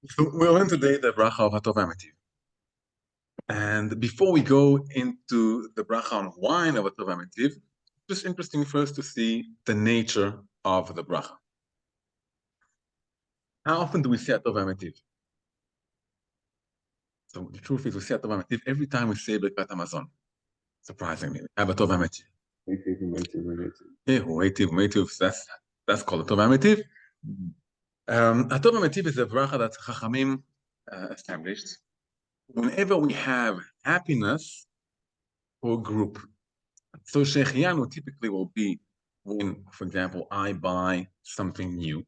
So we'll learn today the Bracha of Hatov V'Hametiv. And before we go into the Bracha on wine of Hatov V'Hametiv, it's just interesting first to see the nature of the Bracha. How often do we say Hatov V'Hametiv? So the truth is we say Hatov V'Hametiv every time we say Birkat Hamazon. Surprisingly, we have Hatov V'Hametiv. Yeah, Hatov V'Hametiv, that's called Hatov V'Hametiv. Hatov V'Hametiv is a Bracha that Chachamim established whenever we have happiness for a group. So Shechianu typically will be when, for example, I buy something new,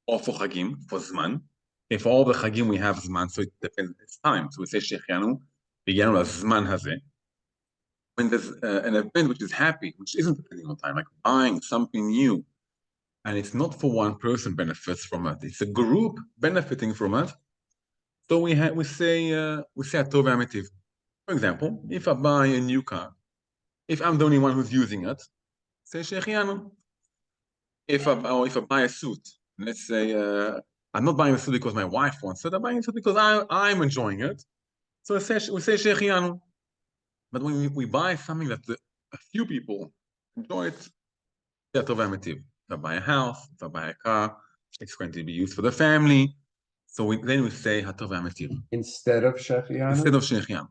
or for Chagim, for Zman. If all the Chagim we have Zman, so it depends, it's time. So we say Shechianu, B'Yanu Zman Hazeh. When there's an event which is happy, which isn't depending on time, like buying something new, and it's not for one person benefits from it, it's a group benefiting from it. So we say Hatov V'Hametiv. For example, if I buy a new car, if I'm the only one who's using it, say Shechianu. If I buy a suit, let's say I'm not buying a suit because my wife wants it, I'm buying a suit because I'm enjoying it. So we say Shechianu. But when we buy something that a few people enjoy it, Hatov V'Hametiv. If I buy a house, if I buy a car, it's going to be used for the family. So then we say Hatov V'Hametiv. Instead of Shechianu? Instead of Shechianu.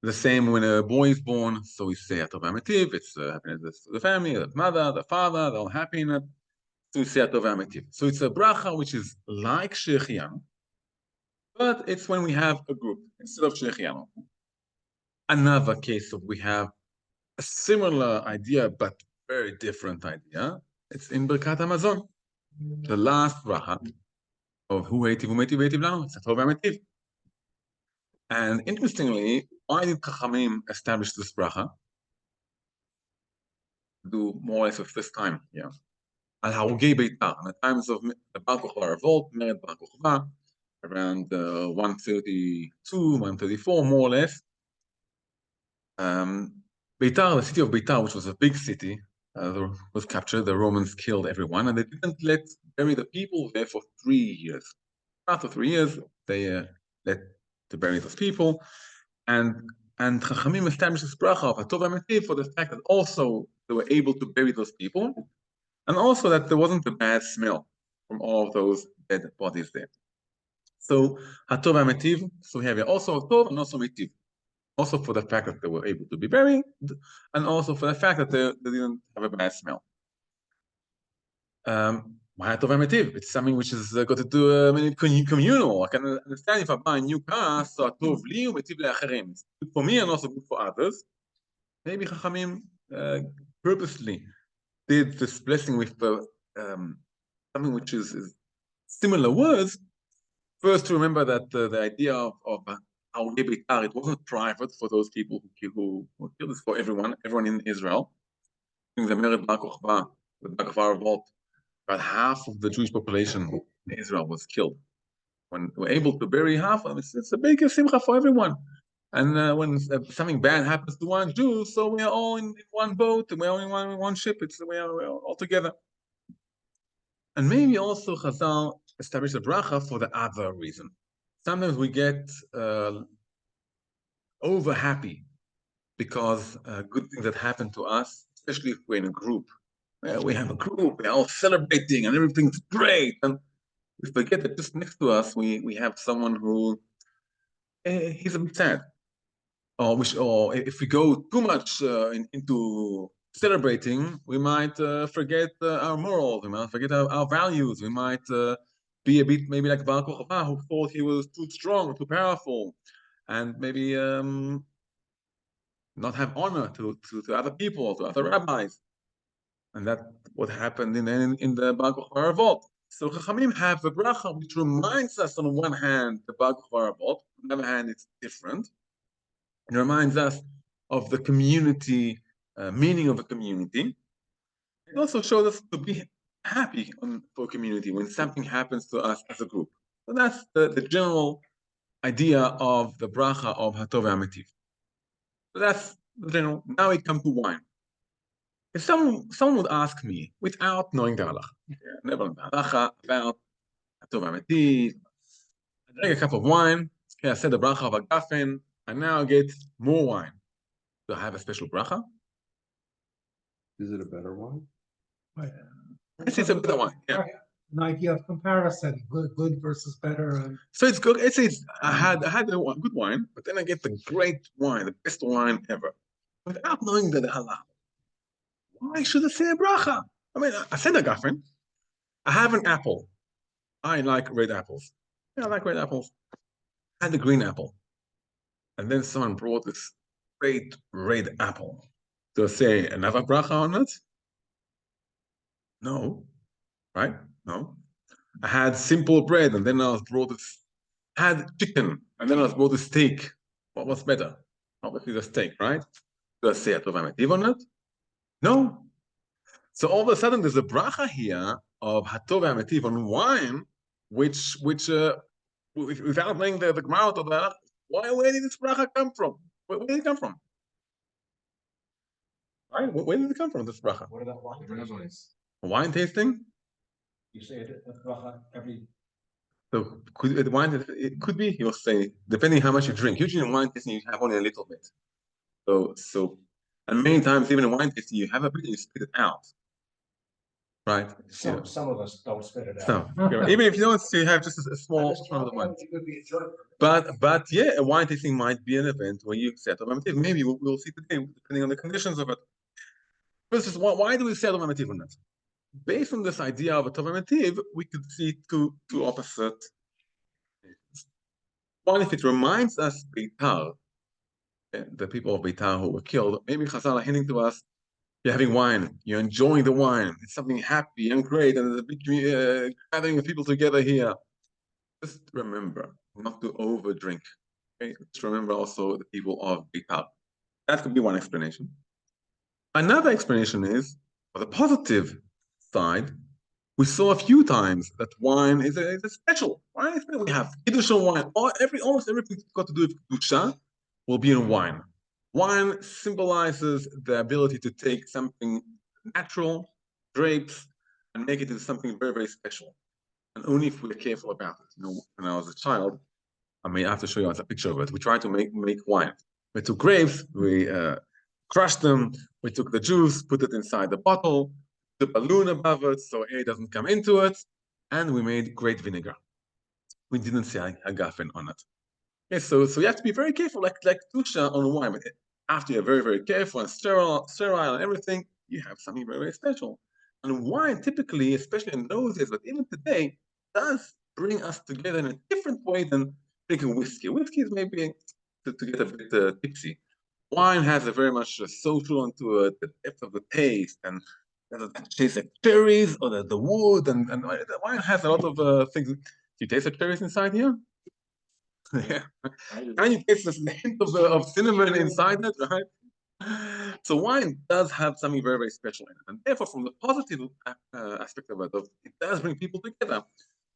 The same when a boy is born, so we say Hatov V'Hametiv. It's happiness to the family, the mother, the father, they're all happy in it. So we say Hatov V'Hametiv. So it's a bracha which is like Shechianu, but it's when we have a group instead of Shechianu. Another case of we have a similar idea but very different idea. It's in Birkat Hamazon, the last bracha of Hu Heitiv U'Meitiv Heitiv Lanu. It's Hatov V'Hametiv. And interestingly, why did Chachamim establish this bracha? Do more or less of this time, yeah. Al Harugei Beitar, in the times of the Bar Kochba revolt, Mered Bar Kochba, around 132, 134, more or less. Beitar, the city of Beitar, which was a big city, was captured. The Romans killed everyone, and they didn't let bury the people there for 3 years. After 3 years, they let to bury those people, and Chachamim established this bracha of Hatov V'Hametiv for the fact that also they were able to bury those people, and also that there wasn't a bad smell from all of those dead bodies there. So Hatov V'Hametiv, so we have also Hatov and also Metiv. Also for the fact that they were able to be buried, and also for the fact that they didn't have a bad smell. Why Hatov V'Hametiv? It's something which is got to do communal. I can understand if I buy a new car, so Hatov li u'Metiv le'acherim. It's good for me and also good for others. Maybe Chachamim purposely did this blessing with something which is similar words. First, to remember that the idea of Harugei Beitar, it wasn't private for those people who killed. It's for everyone in Israel. In the Mered Bar Kochba, the Bar Kochba revolt, about half of the Jewish population in Israel was killed. When we're able to bury half of them, it's a big simcha for everyone. And when something bad happens to one Jew, so we are all in one boat, and we're all in one ship. We are all together. And maybe also Chazal established a bracha for the other reason. Sometimes we get over happy because good things that happen to us, especially if we're in a group. We have a group, we're all celebrating and everything's great. And we forget that just next to us, we have someone who he's a bit sad. Or if we go too much into celebrating, we might forget our morals, we might forget our values, we might be a bit maybe like Bar Kochba, who thought he was too strong, too powerful, and maybe not have honor to other people, to other rabbis. And that's what happened in the Bar Kochba revolt. So Chachamim have a bracha which reminds us on one hand the Bar Kochba revolt, on the other hand it's different. It reminds us of the community, meaning of a community. It also shows us to be happy for a community when something happens to us as a group. So that's the general idea of the bracha of Hatov V'Hametiv. So that's the general. Now we come to wine. If someone would ask me without knowing the halacha, never know the halacha about Hatov V'Hametiv, drink a cup of wine. Okay, I said the bracha of agafen. I now get more wine. Do I have a special bracha? Is it a better wine? It's a better wine. Yeah. An idea of comparison, good versus better. And so it's good. I had a good wine, but then I get the great wine, the best wine ever, without knowing the halal. Why should I say a bracha? I mean, I said agafen. I have an apple. I like red apples. Yeah, I like red apples. I had the green apple. And then someone brought this great red apple. Do I say another bracha on it? No. Right? No. I had simple bread, and then I was brought this. I had chicken, and then I was brought a steak. What was better? Obviously the steak, right? Do I say Hatov V'Hametiv on it? No. So all of a sudden, there's a bracha here of Hatov V'Hametiv on wine, which without knowing the Gemara of that, where did this bracha come from? Where did it come from? Right? Where did it come from, this bracha? what about wine? Wine tasting? You say it bracha every. So it could be, you'll say, depending how much you drink. Usually in wine tasting, you have only a little bit. And many times, even in wine tasting, you have a bit and you spit it out. Right? Some of us don't spit it out. So, even if you don't, you have just a small amount of wine. But yeah, a wine tasting might be an event where you say Hatov V'Hametiv. Maybe we'll see today, depending on the conditions of it. First, why do we say Hatov V'Hametiv on that? Based on this idea of Hatov V'Hametiv, we could see two opposite. One, if it reminds us Beitar, the people of Beitar who were killed, maybe Chazal are hinting to us, you're having wine, you're enjoying the wine, it's something happy and great, and there's a big gathering of people together here. Just remember not to overdrink. Okay? Just remember also the people of Beitar. That could be one explanation. Another explanation is, on the positive side, we saw a few times that wine is a special. Wine is special. We have Kiddush wine. Almost everything got to do with Kedusha will be in wine. Wine symbolizes the ability to take something natural, grapes, and make it into something very, very special. And only if we're careful about it. You know, when I was a child, I have to show you a picture of it. We tried to make wine. We took grapes, we crushed them, we took the juice, put it inside the bottle, the balloon above it so air doesn't come into it, and we made great vinegar. We didn't say agafen on it. Okay, so you have to be very careful, like Tusha on wine. But after you're very, very careful and sterile and everything, you have something very, very special. And wine typically, especially in those days, but even today, does bring us together in a different way than drinking whiskey. Whiskey is maybe to get a bit tipsy. Wine has a very much social onto it, the depth of the taste, and the taste like cherries or the wood, and the wine has a lot of things. Do you taste the cherries inside here? Yeah. And you taste the hint of cinnamon inside it, right? So wine does have something very, very special in it. And therefore, from the positive aspect of it does bring people together.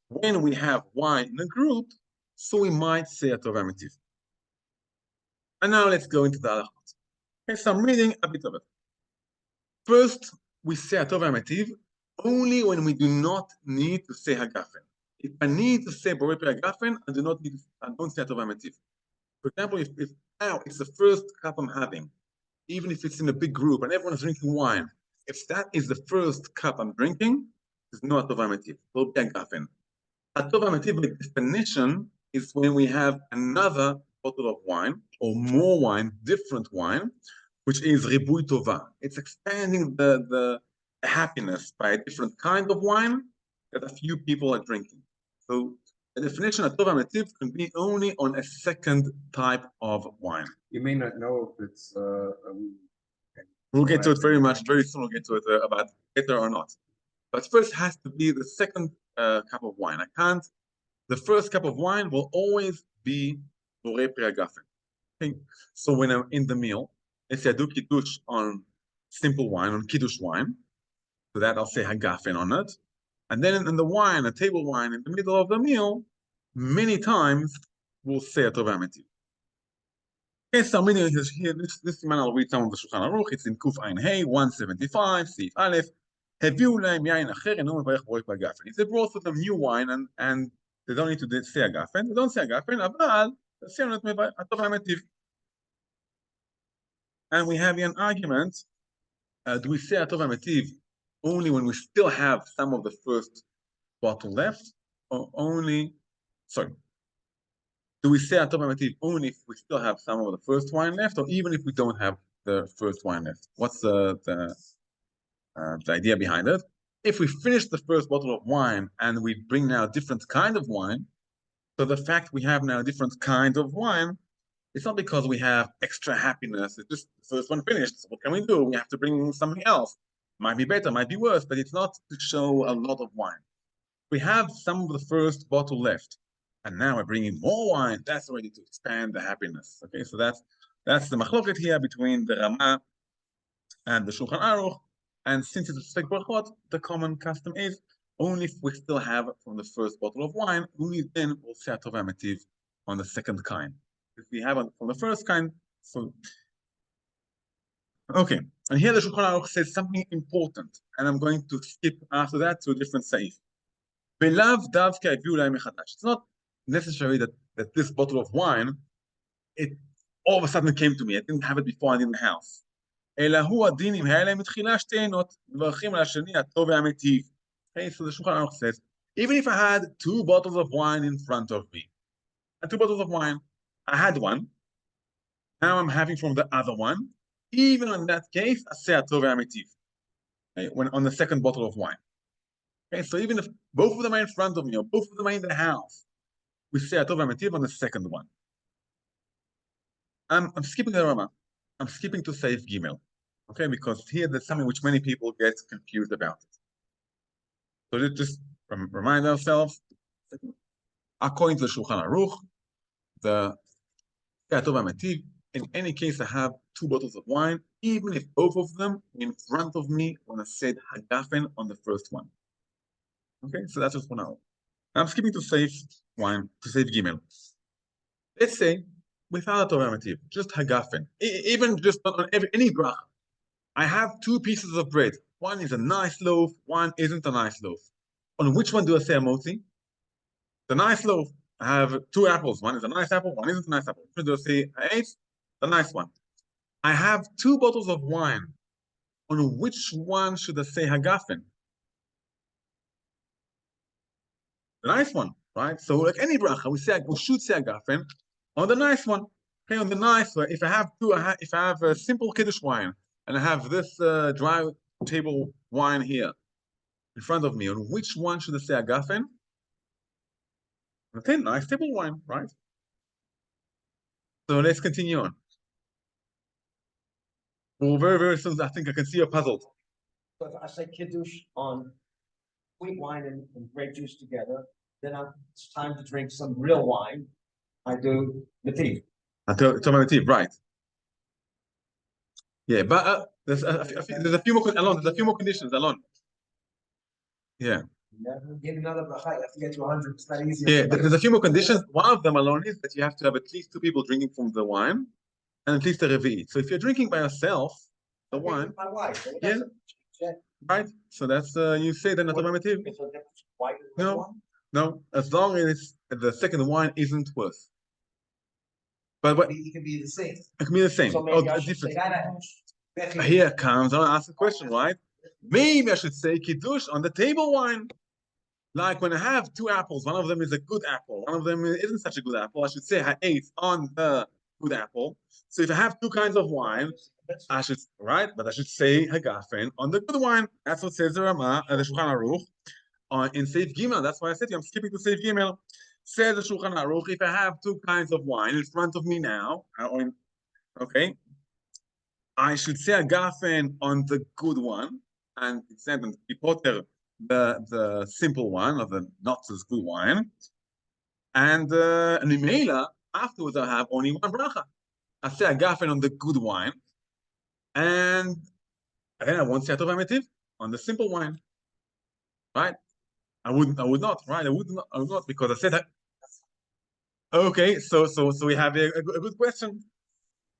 When we have wine in a group, so we might say Hatov V'Hametiv. And now let's go into the halachot. Okay, so I'm reading a bit of it. First, we say Hatov V'Hametiv only when we do not need to say hagafen. If I need to say Borei Pri Hagafen, I don't say Hatov V'Hametiv. For example, if now it's the first cup I'm having, even if it's in a big group and everyone's drinking wine, if that is the first cup I'm drinking, there's no Hatov V'Hametiv, Borei Pri Hagafen. Hatov V'Hametiv, by definition, is when we have another bottle of wine or more wine, different wine, which is Ribui Tova. It's expanding the happiness by a different kind of wine that a few people are drinking. So the definition of Hatov V'Hametiv can be only on a second type of wine. You may not know if it's we'll get to it very soon. We'll get to it about better or not. But first has to be the second cup of wine. The first cup of wine will always be Borei Pri Hagafen. Okay? So when I'm in the meal, let's say I do Kiddush on simple wine, on Kiddush wine, so that I'll say Hagafen on it. And then in the wine, a table wine in the middle of the meal, many times we'll say Hatov V'Hametiv. Okay, so I'm reading here, this man, I'll read some of the Shulchan Aruch. It's in Kuf Ein Hey, 175, Sif Aleph. If they brought for them new wine and they don't need to say Hagafen, they don't say Hagafen, אבל, עשינו את הטוב והמיטיב. And we have here an argument, do we say Hatov V'Hametiv only when we still have some of the first bottle left, or only, sorry, do we say Hatov V'Hametiv only if we still have some of the first wine left, or even if we don't have the first wine left? What's the idea behind it? If we finish the first bottle of wine and we bring now a different kind of wine, so the fact we have now a different kind of wine, it's not because we have extra happiness. It's just the first one finished. So what can we do? We have to bring something else. Might be better, might be worse, but it's not to show a lot of wine. We have some of the first bottle left, and now we're bringing more wine. That's already to expand the happiness. Okay, so that's the machloket here between the Rama and the Shulchan Aruch. And since it's a Sfek Brachot, the common custom is only if we still have from the first bottle of wine, only then we'll say Hatov V'Hametiv on the second kind. If we have from the first kind, so okay. And here the Shulchan Aruch says something important, and I'm going to skip after that to a different saif. It's not necessary that this bottle of wine, it all of a sudden came to me. I didn't have it before in the house. Okay, so the Shulchan Aruch says, even if I had 2 bottles of wine in front of me, and 2 bottles of wine, I had one, now I'm having from the other one, even in that case, I say Hatov V'Hametiv, okay, when on the second bottle of wine. Okay, so even if both of them are in front of me, or both of them are in the house, we say Hatov V'Hametiv on the second one. I'm skipping the Rama. I'm skipping to Saif Gimel, okay, because here there's something which many people get confused about. So let's just remind ourselves, according to the Shulchan Aruch, the Hatov V'Hametiv, in any case, I have 2 bottles of wine, even if both of them in front of me when I said Hagafen on the first one. Okay, so that's just for now. I'm skipping to Saif wine, to Saif Gimel. Let's say, without Hatov V'Hametiv, just Hagafen, even just on any bracha. I have 2 pieces of bread. One is a nice loaf, one isn't a nice loaf. On which one do I say a motzi? The nice loaf. I have 2 apples. One is a nice apple, one isn't a nice apple. Which one do I say I ate? The nice one. I have 2 bottles of wine. On which one should I say Hagafen? The nice one, right? So like any bracha, we should say Hagafen on the nice one. Okay, on the nice one. If I have if I have a simple Kiddush wine and I have this dry table wine here in front of me, on which one should I say Hagafen? Okay, nice table wine, right? So let's continue on. Well, very, very soon, I think I can see you're puzzled. So if I say Kiddush on sweet wine and grape juice together, then it's time to drink some real wine. I do Mativ. V'Hametiv, right? Yeah, but there's a few more. Alon, there's a few more conditions. Alon. Yeah. Never get another bracha. You have to get to 100. It's not easy. Yeah, there's a few more conditions. One of them alone is that you have to have at least 2 people drinking from the wine, and at least a revi'it. So if you're drinking by yourself, the wine, My wife. yeah, right. So that's you say that Hatov V'Hametiv. No, as long as the second wine isn't worse. But what? It can be the same. It can be the same. So maybe I should say Here comes, I want to ask a question, right? Maybe I should say Kiddush on the table wine. Like when I have 2 apples, one of them is a good apple, one of them isn't such a good apple. I should say I ate on the good apple. So if I have 2 kinds of wine, I should, right? But I should say Hagafen on the good wine. That's what says the Rama, the Shulchan Aruch, in Saif Gimel. That's why I said to you, I'm skipping to Saif Gimel. Says the Shulchan Aruch, if I have 2 kinds of wine in front of me now, okay, I should say Hagafen on the good one, and instead of the simple one, or the not as good wine, and Mimela, afterwards I have only one bracha. I say Hagafen on the good wine, and then I won't say Hatov V'Hametiv on the simple wine, right? I would not, right? I would not, because I said that. Okay, so we have a good question.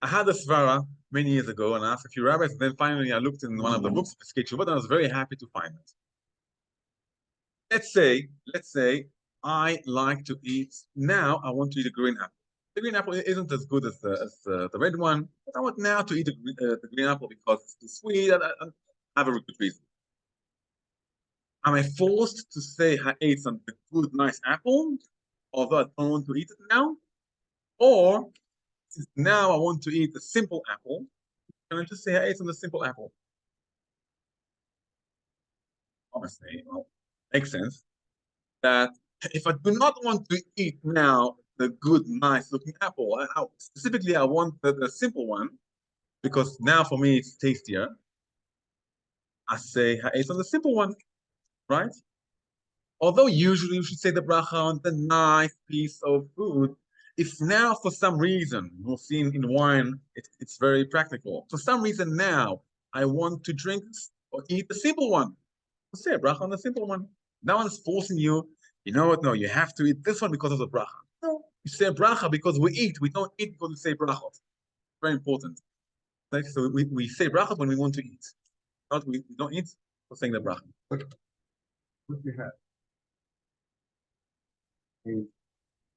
I had a svara many years ago, and I asked a few rabbis, and then finally I looked in one of the books, and I was very happy to find it. Let's say I like to eat now. I want to eat a green apple. The green apple isn't as good as the red one, but I want now to eat the green apple because it's too sweet. I have a good reason. Am I forced to say I ate some good, nice apple, although I don't want to eat it now? Or now I want to eat a simple apple, can I just say I ate some simple apple? Honestly, well, makes sense that if I do not want to eat now the good, nice looking apple, specifically I want the simple one, because now for me it's tastier. I say I ate on the simple one, right? Although usually you should say the bracha on the nice piece of food, if now for some reason, we'll see in wine, it's very practical. For some reason now, I want to drink or eat the simple one. We'll say a bracha on the simple one. No one's forcing you, you know what, no, you have to eat this one because of the bracha. No, you say a bracha because we eat. We don't eat because we say brachot. Very important. Like, so we say bracha when we want to eat. Not we don't eat for saying the bracha. What you have?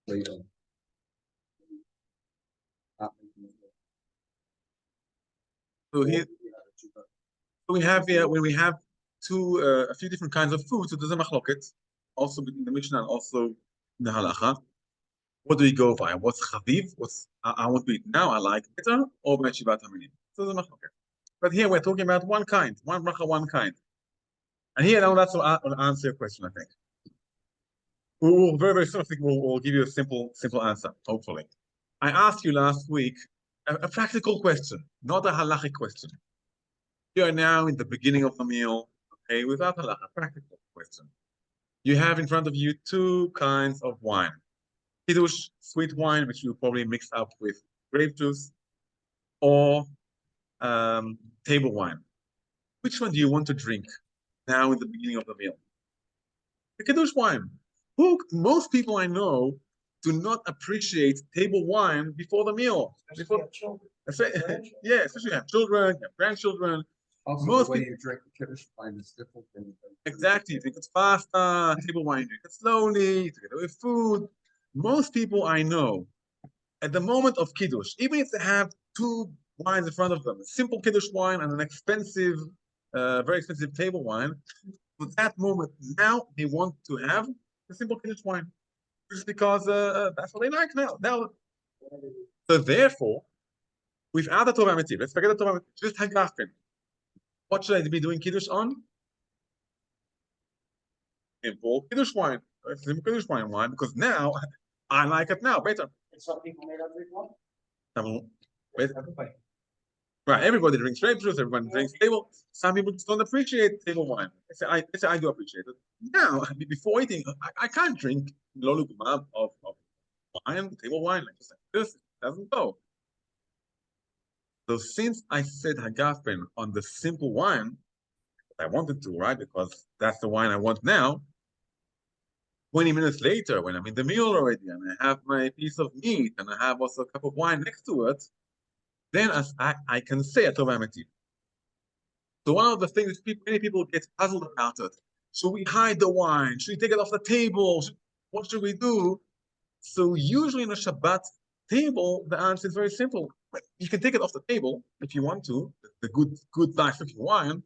Later. So here, we have here when we have a few different kinds of food. So there's a machloket, also in the Mishnah and also in the halacha. What do we go by? What's chaviv? What's I want to eat now? I like better, or by shivat haminim. So there's a machloket. But here we're talking about one kind, one bracha, one kind. And here now that's will answer your question, I think. We'll very soon, I think we'll give you a simple answer, hopefully. I asked you last week a practical question, not a halachic question. You are now in the beginning of the meal, okay, without halacha, practical question. You have in front of you two kinds of wine. Kiddush, sweet wine, which you probably mix up with grape juice, or table wine. Which one do you want to drink now in the beginning of the meal? The Kiddush wine. Most people I know do not appreciate table wine before the meal. Especially have children. Yeah, especially have children, have grandchildren. Also, Most the way people- you drink the Kiddush wine is different than. Exactly. You drink it faster, table wine, you drink it slowly, together with food. Most people I know, at the moment of Kiddush, even if they have two wines in front of them, a simple Kiddush wine and an expensive, very expensive table wine, for that moment, now they want to have a simple Kiddush wine. Just because that's what they like now. So therefore, without the Hatov V'Hametiv, let's forget the Hatov V'Hametiv, just Hagafin. What should I be doing Kiddush on? Simple Kiddush wine. Simple Kiddush wine, because now I like it now better. And some people may not drink wine. Everybody. Right, everybody drinks grape juice, everyone drinks table. Some people just don't appreciate table wine. I say I do appreciate it. Now, before eating, I can't drink lolugumab of wine, table wine, like just like this. It doesn't go. So since I said hagafen on the simple wine, I wanted to, right? Because that's the wine I want now. 20 minutes later, when I'm in the meal already, and I have my piece of meat, and I have also a cup of wine next to it, then as I can say Hatov V'Hametiv. So one of the things many people get puzzled about it. Should we hide the wine? Should we take it off the table? What should we do? So usually in a Shabbat table, the answer is very simple. You can take it off the table if you want to, the good nice looking wine.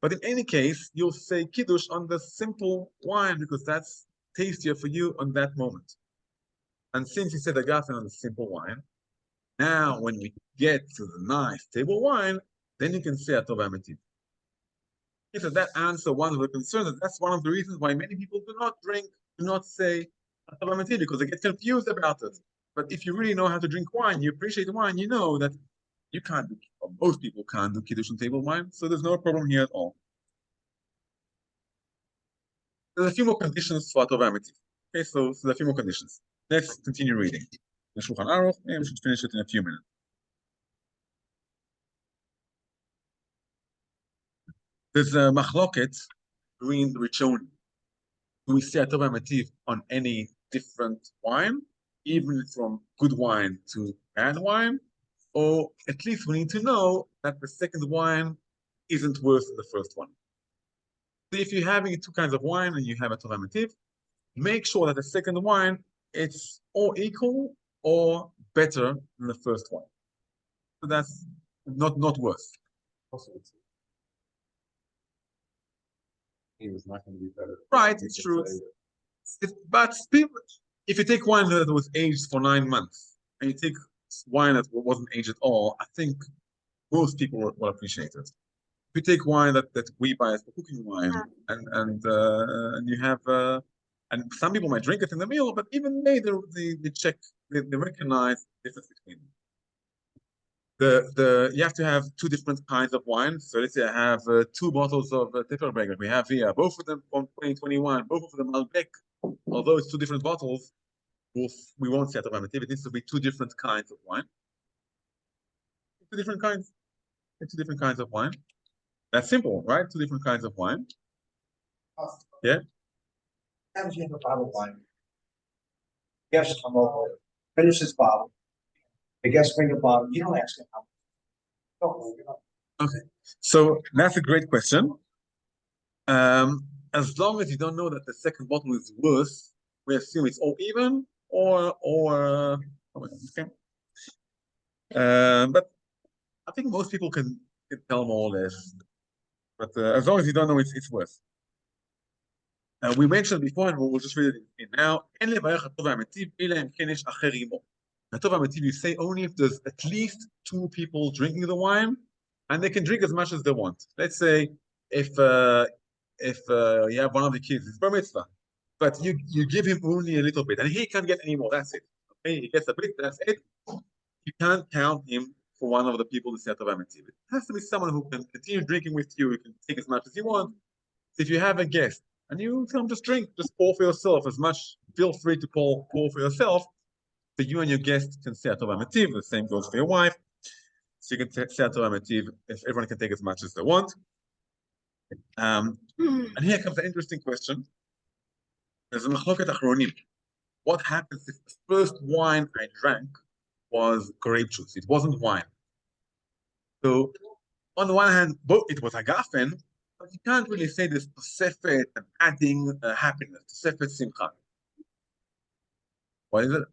But in any case, you'll say Kiddush on the simple wine because that's tastier for you on that moment. And since you said Agafen on the simple wine, now when we get to the nice table wine, then you can say Hatov V'Hametiv. Okay, so that answers one of the concerns. That's one of the reasons why many people do not say Hatov V'Hametiv, because they get confused about it. But if you really know how to drink wine, you appreciate wine, you know that you can't do, or most people can't do Kiddush on table wine, so there's no problem here at all. There's a few more conditions for Hatov V'Hametiv. Okay, so there are a few more conditions. Let's continue reading. The Shulchan Aruch, and we should finish it in a few minutes. There's a machloket between the Rishonim. Do we say Hatov V'Hametiv on any different wine, even from good wine to bad wine? Or at least we need to know that the second wine isn't worse than the first one. So if you're having two kinds of wine and you have Hatov V'Hametiv, make sure that the second wine it's or equal or better than the first one. So that's not worse. Also, he was not going to be better. Right, it's true. But people, if you take wine that was aged for 9 months and you take wine that wasn't aged at all, I think most people will appreciate it. If you take wine that we buy as for cooking wine, and you have and some people might drink it in the meal, but even they check, they recognize the difference between them. You have to have 2 different kinds of wine. So let's say I have 2 bottles of Tipperberger. We have here both of them from 2021, both of them Malbec. Although it's 2 different bottles, we won't say Hatov V'Hametiv. It needs to be 2 different kinds of wine. 2 different kinds. 2 different kinds of wine. That's simple, right? 2 different kinds of wine. Yeah. Sometimes you have a bottle of wine. Guests come over, finish his bottle. The guests bring a bottle. You don't ask him how. Okay, so that's a great question. As long as you don't know that the second bottle is worse, we assume it's all even or okay. But I think most people can tell more or less. But as long as you don't know, it's worse. We mentioned before, and we'll just read it now. Hatov V'Hametiv, you say only if there's at least 2 people drinking the wine, and they can drink as much as they want. Let's say if you have one of the kids, it's bar mitzvah, but you give him only a little bit, and he can't get any more. That's it. Okay, he gets a bit. That's it. You can't count him for one of the people to say Hatov V'Hametiv. It has to be someone who can continue drinking with you. You can take as much as you want. If you have a guest and you tell him just drink, just pour for yourself as much. Feel free to pour for yourself. So you and your guest can say Hatov V'Hametiv. The same goes for your wife. So you can say Hatov V'Hametiv if everyone can take as much as they want. And here comes an interesting question. There's a machloket achronim. What happens if the first wine I drank was grape juice? It wasn't wine. So on the one hand, it was agafen, but you can't really say this tosefet and adding happiness, tosefet simcha. What is it?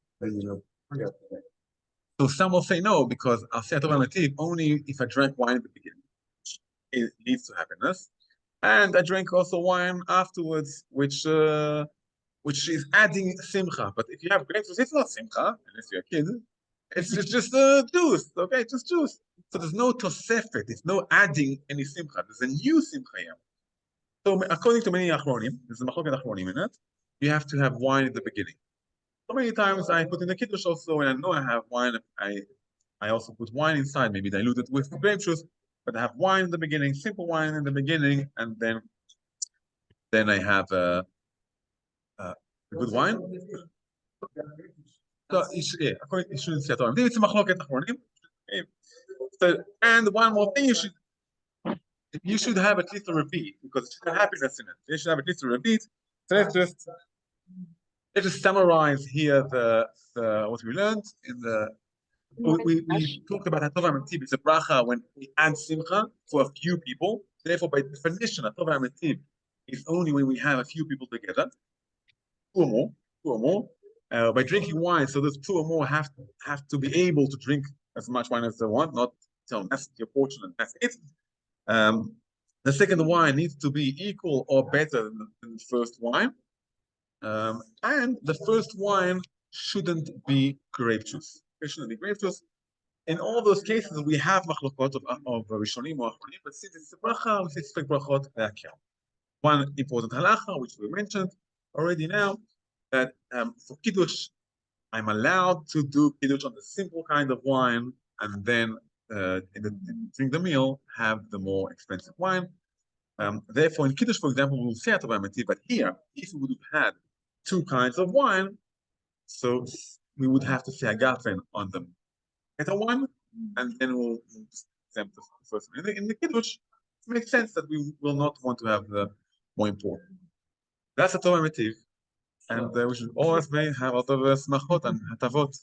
So some will say no, because I'll say Hatov V'Hametiv only if I drank wine at the beginning. It leads to happiness. And I drank also wine afterwards, which is adding simcha. But if you have grape juice, it's not simcha, unless you're a kid. It's just juice, okay? Just juice. So there's no tosefet, it's no adding any simcha. There's a new simcha here. So according to many achronim, there's a machloket achronim in it, you have to have wine at the beginning. So many times I put in the kiddush also, when I know I have wine, I also put wine inside, maybe diluted with grape juice, but I have wine in the beginning, simple wine in the beginning, and then I have a good wine. So according to shouldn't say at all. It's a machloket achronim. So, and one more thing, you should have at least a repeat, because it should have happiness in it. You should have at least a repeat. So let's just summarize here the what we learned in the. We talked about Hatov V'Hametiv. It's a bracha when we add simcha for a few people. Therefore, by definition, Hatov V'Hametiv is only when we have a few people together, 2 or more. By drinking wine, so those 2 or more have to be able to drink as much wine as they want, not tell them that's your portion and that's it. The second wine needs to be equal or better than the first wine. And the first wine shouldn't be grape juice. It shouldn't be grape juice. In all those cases, we have machlokot of rishonim or achronim, but since it's a bracha, we say tzvek brachot ve'akel. One important halacha, which we mentioned already now, that for kiddush, I'm allowed to do kiddush on the simple kind of wine, and then during the meal, have the more expensive wine. Therefore, in kiddush, for example, we'll say Hatov V'Hametiv, but here, if we would have had 2 kinds of wine, so we would have to say agafen on the better one, and then we'll exempt the first one. In the kiddush, it makes sense that we will not want to have the more important. That's Hatov V'Hametiv, and we should always have a lot of smachot and hatavot.